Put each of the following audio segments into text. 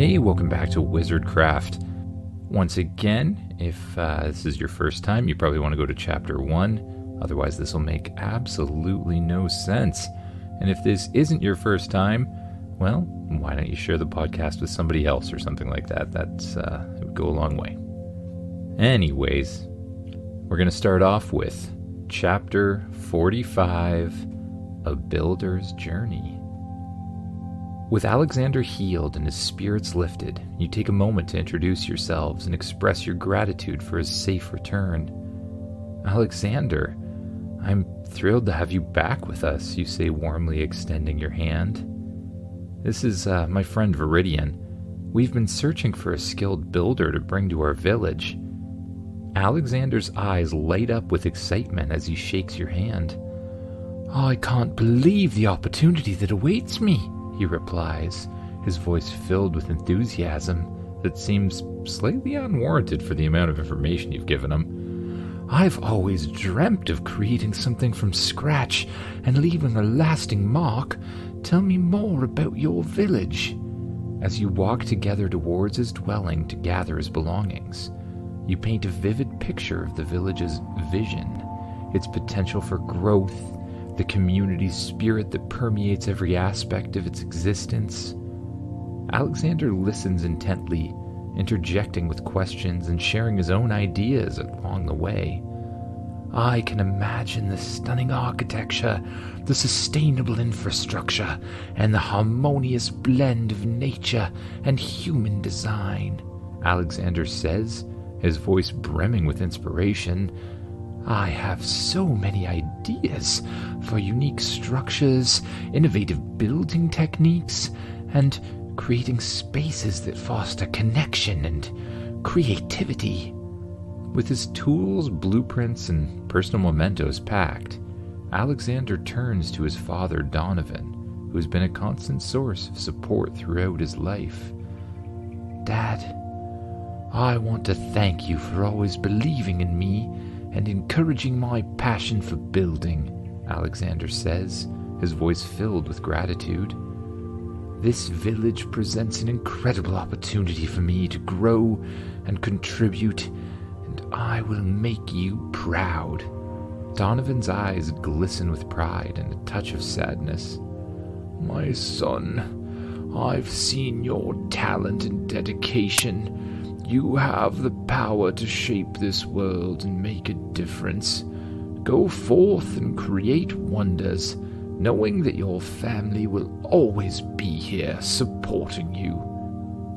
Hey, welcome back to Wizardcraft. Once again, if this is your first time, you probably want to go to Chapter 1. Otherwise, this will make absolutely no sense. And if this isn't your first time, well, why don't you share the podcast with somebody else or something like that? It would go a long way. Anyways, we're going to start off with Chapter 45, A Builder's Journey. With Alexander healed and his spirits lifted, you take a moment to introduce yourselves and express your gratitude for his safe return. Alexander, I'm thrilled to have you back with us, you say, warmly extending your hand. This is my friend Viridian. We've been searching for a skilled builder to bring to our village. Alexander's eyes light up with excitement as he shakes your hand. I can't believe the opportunity that awaits me, he replies, his voice filled with enthusiasm that seems slightly unwarranted for the amount of information you've given him. I've always dreamt of creating something from scratch and leaving a lasting mark. Tell me more about your village. As you walk together towards his dwelling to gather his belongings, you paint a vivid picture of the village's vision, its potential for growth, the community's spirit that permeates every aspect of its existence. Alexander listens intently, interjecting with questions and sharing his own ideas along the way. I can imagine the stunning architecture, the sustainable infrastructure, and the harmonious blend of nature and human design, Alexander says, his voice brimming with inspiration. I have so many ideas for unique structures, innovative building techniques, and creating spaces that foster connection and creativity. With his tools, blueprints, and personal mementos packed, Alexander turns to his father Donovan, who has been a constant source of support throughout his life. Dad, I want to thank you for always believing in me and encouraging my passion for building, Alexander says, his voice filled with gratitude. This village presents an incredible opportunity for me to grow and contribute, and I will make you proud. Donovan's eyes glisten with pride and a touch of sadness. My son, I've seen your talent and dedication. You have the power to shape this world and make a difference. Go forth and create wonders, knowing that your family will always be here supporting you.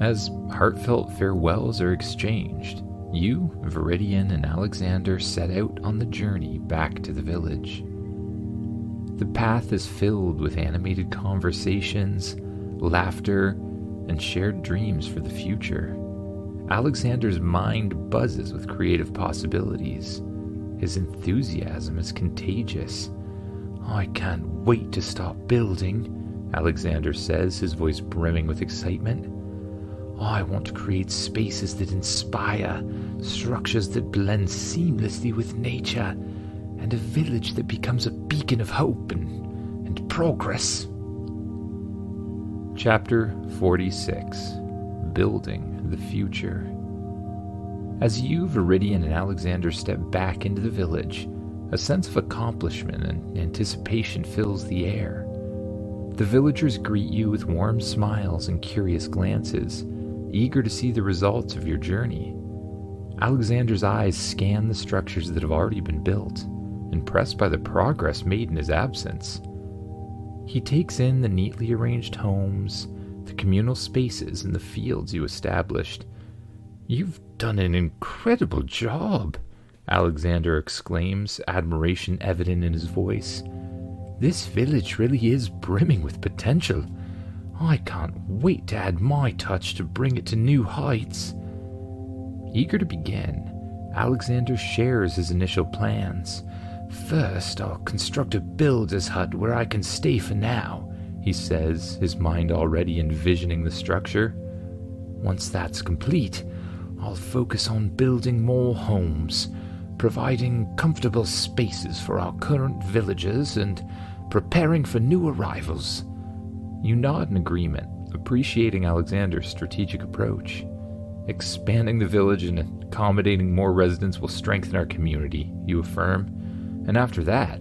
As heartfelt farewells are exchanged, you, Viridian, and Alexander set out on the journey back to the village. The path is filled with animated conversations, laughter, and shared dreams for the future. Alexander's mind buzzes with creative possibilities. His enthusiasm is contagious. I can't wait to start building, Alexander says, his voice brimming with excitement. I want to create spaces that inspire, structures that blend seamlessly with nature, and a village that becomes a beacon of hope and progress. Chapter 46, Building the Future. As you, Viridian, and Alexander step back into the village, a sense of accomplishment and anticipation fills the air. The villagers greet you with warm smiles and curious glances, eager to see the results of your journey. Alexander's eyes scan the structures that have already been built, impressed by the progress made in his absence. He takes in the neatly arranged homes, the communal spaces, and the fields you established. You've done an incredible job, Alexander exclaims, admiration evident in his voice. This village really is brimming with potential. I can't wait to add my touch to bring it to new heights. Eager to begin, Alexander shares his initial plans. First, I'll construct a builder's hut where I can stay for now, he says, his mind already envisioning the structure. Once that's complete, I'll focus on building more homes, providing comfortable spaces for our current villagers and preparing for new arrivals. You nod in agreement, appreciating Alexander's strategic approach. Expanding the village and accommodating more residents will strengthen our community, you affirm. And after that,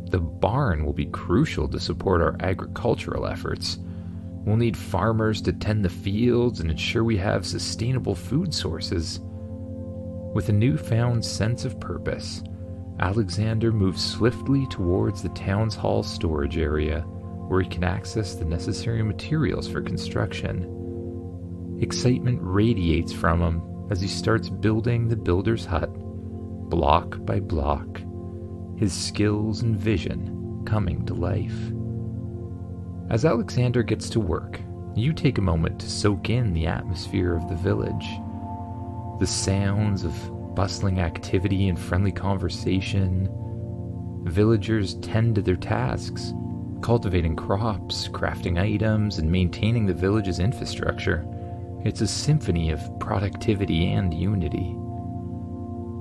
the barn will be crucial to support our agricultural efforts. We'll need farmers to tend the fields and ensure we have sustainable food sources. With a newfound sense of purpose, Alexander moves swiftly towards the town's hall storage area, where he can access the necessary materials for construction. Excitement radiates from him as he starts building the builder's hut, block by block, his skills and vision coming to life. As Alexander gets to work, you take a moment to soak in the atmosphere of the village. The sounds of bustling activity and friendly conversation. Villagers tend to their tasks, cultivating crops, crafting items, and maintaining the village's infrastructure. It's a symphony of productivity and unity.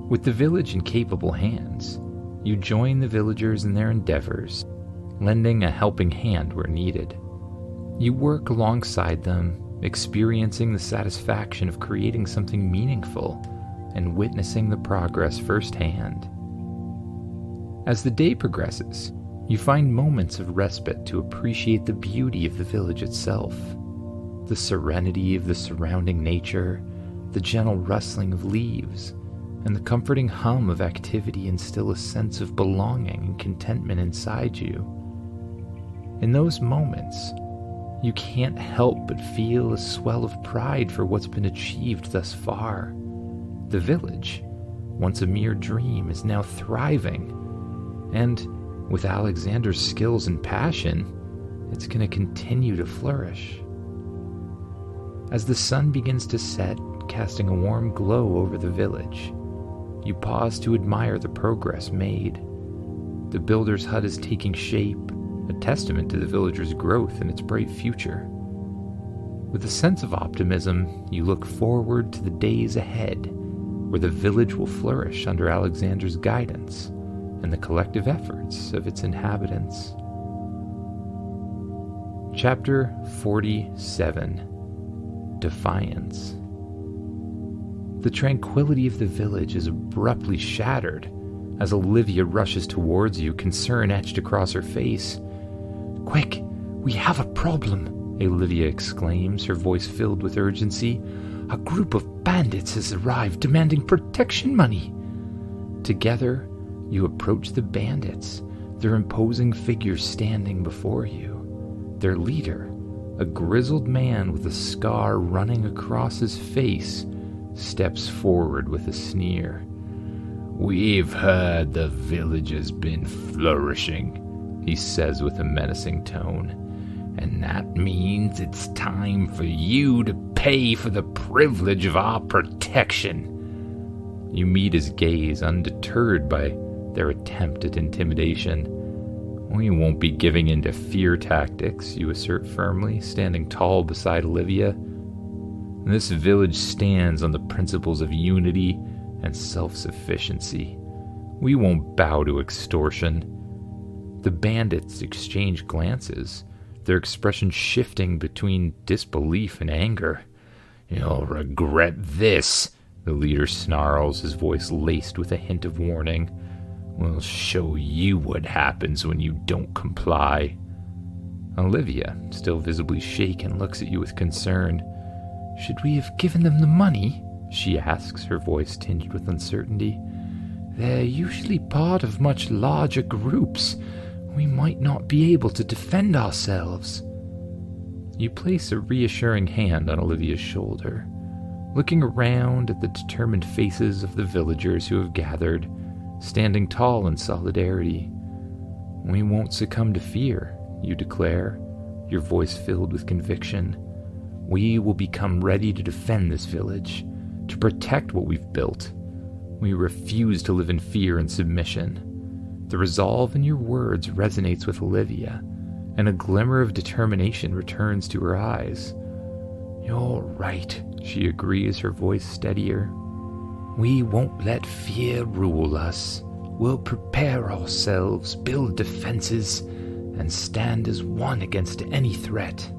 With the village in capable hands, you join the villagers in their endeavors, lending a helping hand where needed. You work alongside them, experiencing the satisfaction of creating something meaningful and witnessing the progress firsthand. As the day progresses, you find moments of respite to appreciate the beauty of the village itself. The serenity of the surrounding nature, the gentle rustling of leaves, and the comforting hum of activity instill a sense of belonging and contentment inside you. In those moments, you can't help but feel a swell of pride for what's been achieved thus far. The village, once a mere dream, is now thriving, and with Alexander's skills and passion, it's going to continue to flourish. As the sun begins to set, casting a warm glow over the village, you pause to admire the progress made. The builder's hut is taking shape, a testament to the villager's growth and its bright future. With a sense of optimism, you look forward to the days ahead, where the village will flourish under Alexander's guidance and the collective efforts of its inhabitants. Chapter 47: Defiance. The tranquility of the village is abruptly shattered as Olivia rushes towards you, concern etched across her face. "Quick, we have a problem," Olivia exclaims, her voice filled with urgency. "A group of bandits has arrived demanding protection money." Together, you approach the bandits, their imposing figures standing before you. Their leader, a grizzled man with a scar running across his face, steps forward with a sneer. "We've heard the village has been flourishing," he says with a menacing tone, "and that means it's time for you to pay for the privilege of our protection." You meet his gaze, undeterred by their attempt at intimidation. "We won't be giving in to fear tactics," you assert firmly, standing tall beside Olivia. "This village stands on the principles of unity and self-sufficiency. We won't bow to extortion." The bandits exchange glances, their expressions shifting between disbelief and anger. "You'll regret this," the leader snarls, his voice laced with a hint of warning. "We'll show you what happens when you don't comply." Olivia, still visibly shaken, looks at you with concern. "Should we have given them the money?" she asks, her voice tinged with uncertainty. "They're usually part of much larger groups. We might not be able to defend ourselves." You place a reassuring hand on Olivia's shoulder, looking around at the determined faces of the villagers who have gathered, standing tall in solidarity. "We won't succumb to fear," you declare, your voice filled with conviction. "We will become ready to defend this village, to protect what we've built. We refuse to live in fear and submission." The resolve in your words resonates with Olivia, and a glimmer of determination returns to her eyes. "You're right," she agrees, her voice steadier. "We won't let fear rule us. We'll prepare ourselves, build defenses, and stand as one against any threat."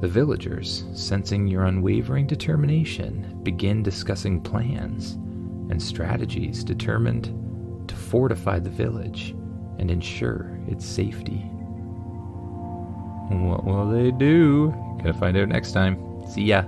The villagers, sensing your unwavering determination, begin discussing plans and strategies determined to fortify the village and ensure its safety. What will they do? Gonna find out next time. See ya.